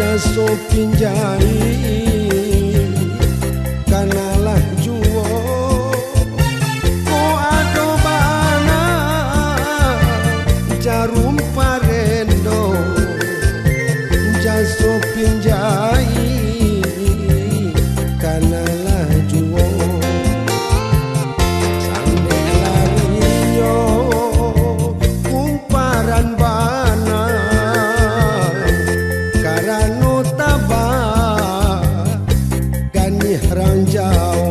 jaso pinjai kanalah juo ko ado bana jarum parendo jaso pinjai kanalah juo sande larinyo kumparan bana karano taba gani ranjau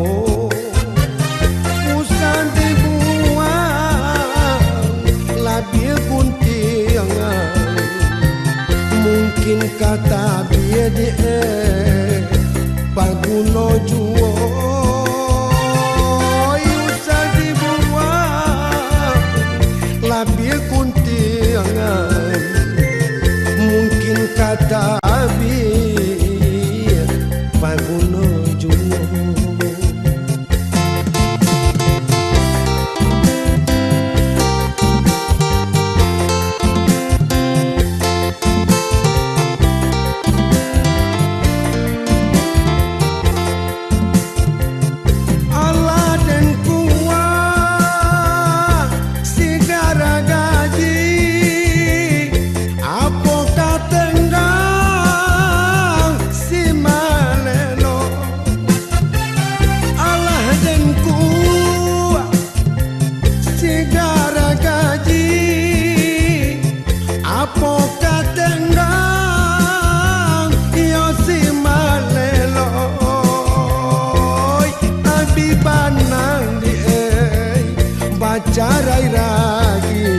usan dibuang labil kuntiangan mungkin kata biade paguno juo usan dibuang labil kuntiangan mungkin kata abir paguno juo Allah dan kuat si gara gaji apo katenggang si malelo Allah dan kuat si gara gaji apo katenggang yo si malelo abi banang di baca rai ragi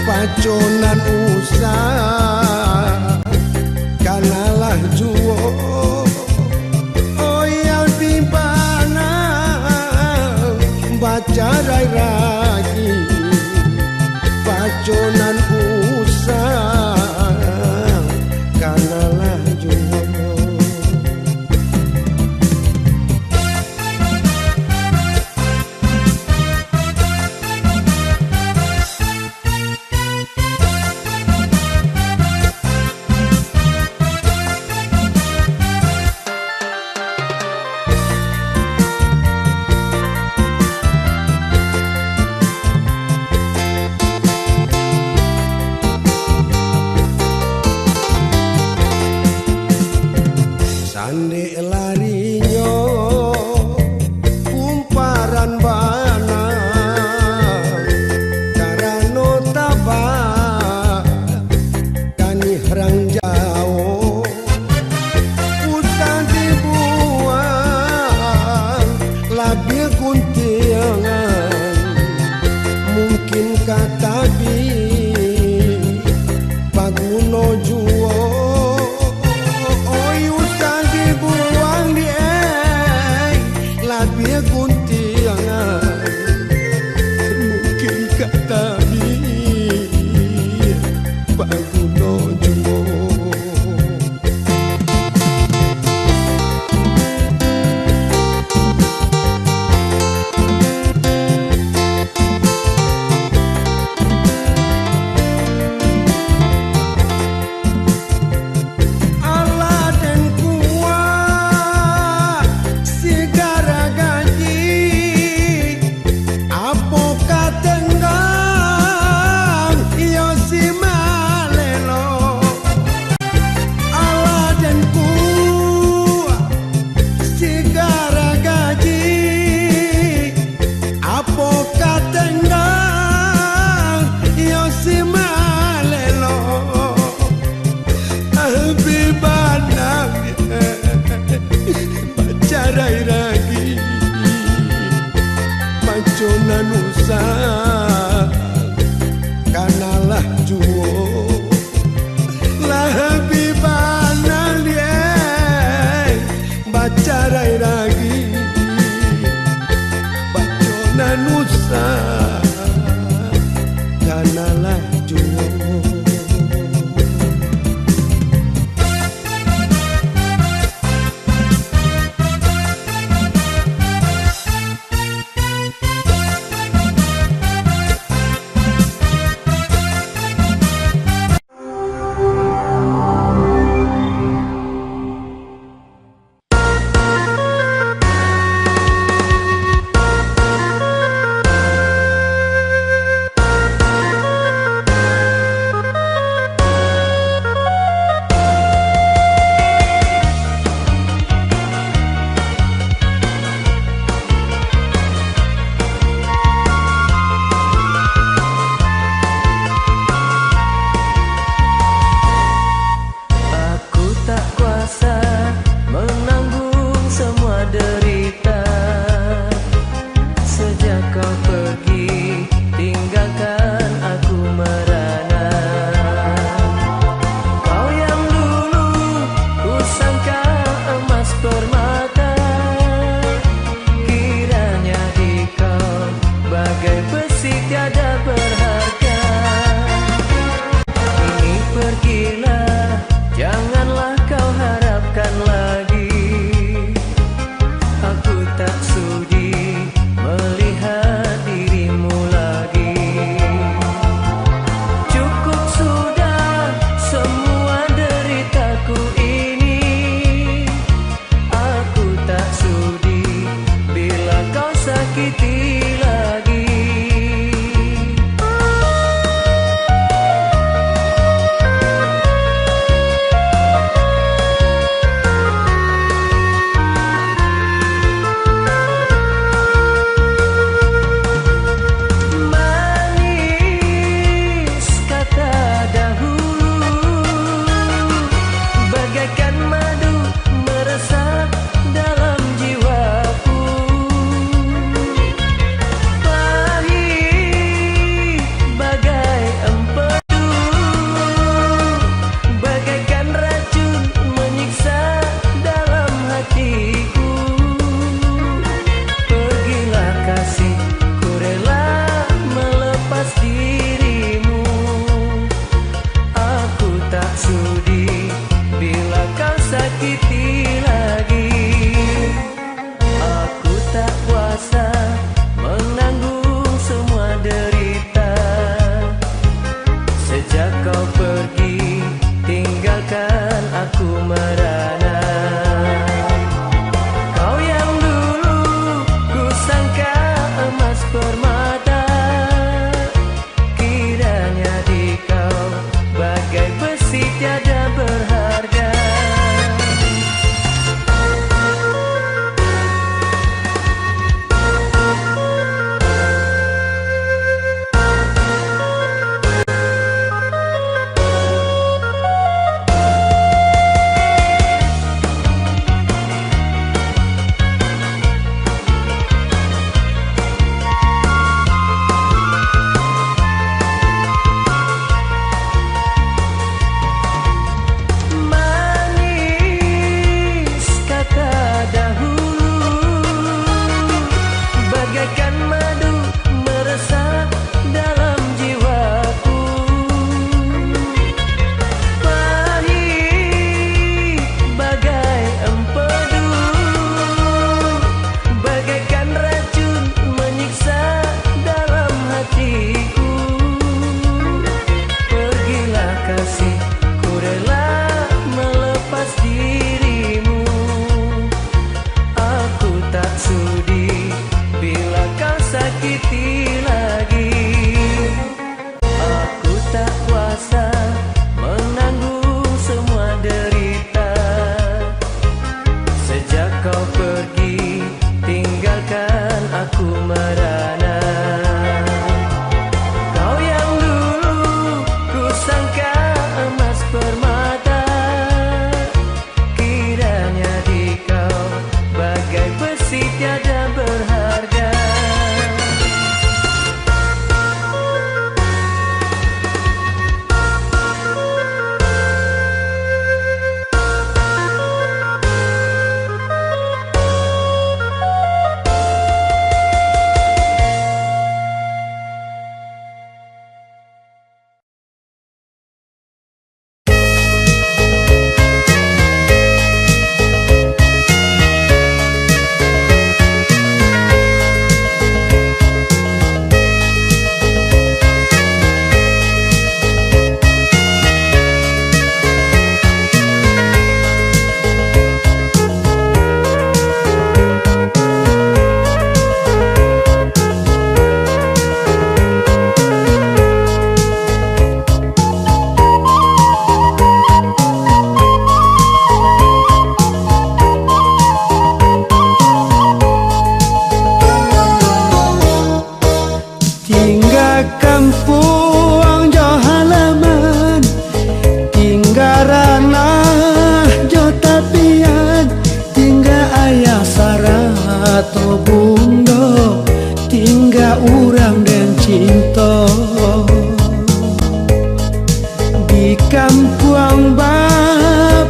paconan usah kanalah juo yang pimpana baca rai ragi paconan usah kanalah juo sande larinyo kumparan bana karano taba kani rang jao usan dibuang labil kuntiangan mungkin kata bi paguno juo labil kuntiangan mungkin kata bi paguno juo sudi bila kau sakiti lagi. Aku tak kuasa menanggung semua derita. Sejak kau pergi tinggalkan aku merana. Kau yang dulu ku sangka emas permata, kiranya di kau bagai besi tiada berharga. Sakiti lagi, aku tak kuasa menanggung semua derita. Sejak kau pergi tinggalkan aku merana. Kau yang dulu ku sangka emas permata, kiranya di kau bagai besi tiada berharga. Kampung jauh halaman, tinggal ranah jauh tapian, tinggal ayah sarah atau bunda, tinggal urang dan cinta. Di kampung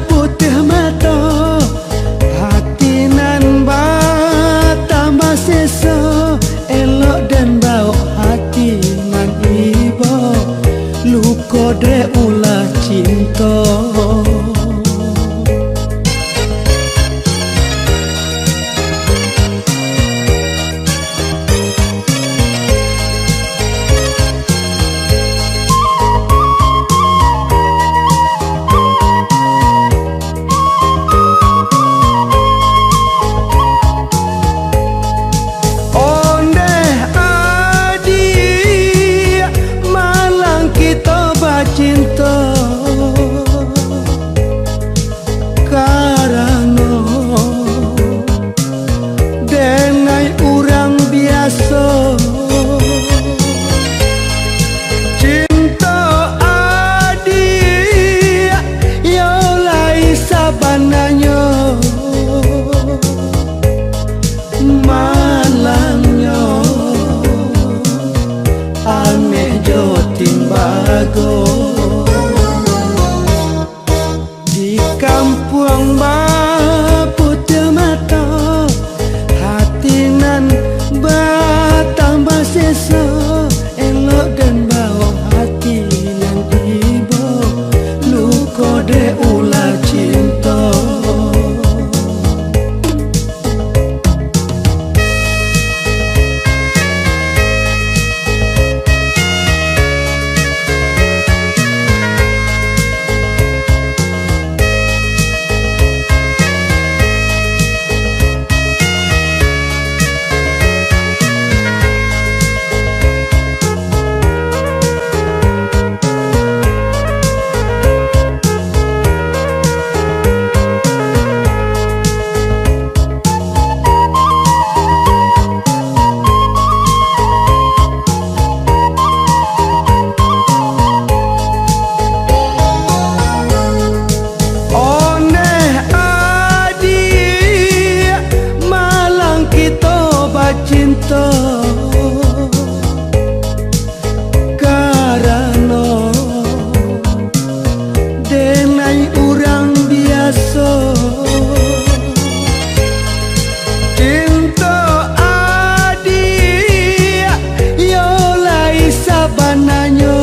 putih mata, hati nan tambah sesa, elok dan bau hati nan iba, luka de ulah cinta. Cinta karena denai urang biasa, cinta adik yolai sabananya, malangnya aneh jo timbago. Kampung putih mata, hati nan tambah sesa, elok dan bau hati nan iba, luka de ulah cinta. Cinta karena denai urang biasa cinta adik yolai sabananya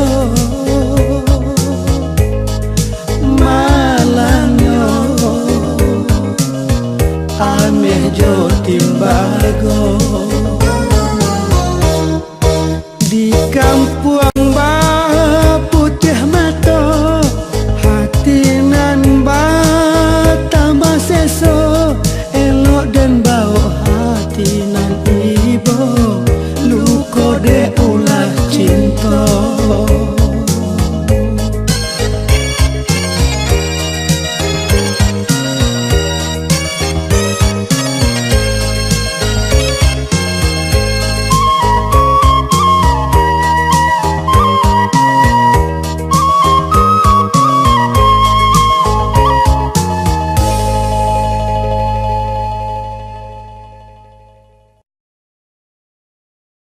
malangnya aneh jo timbago di kampung.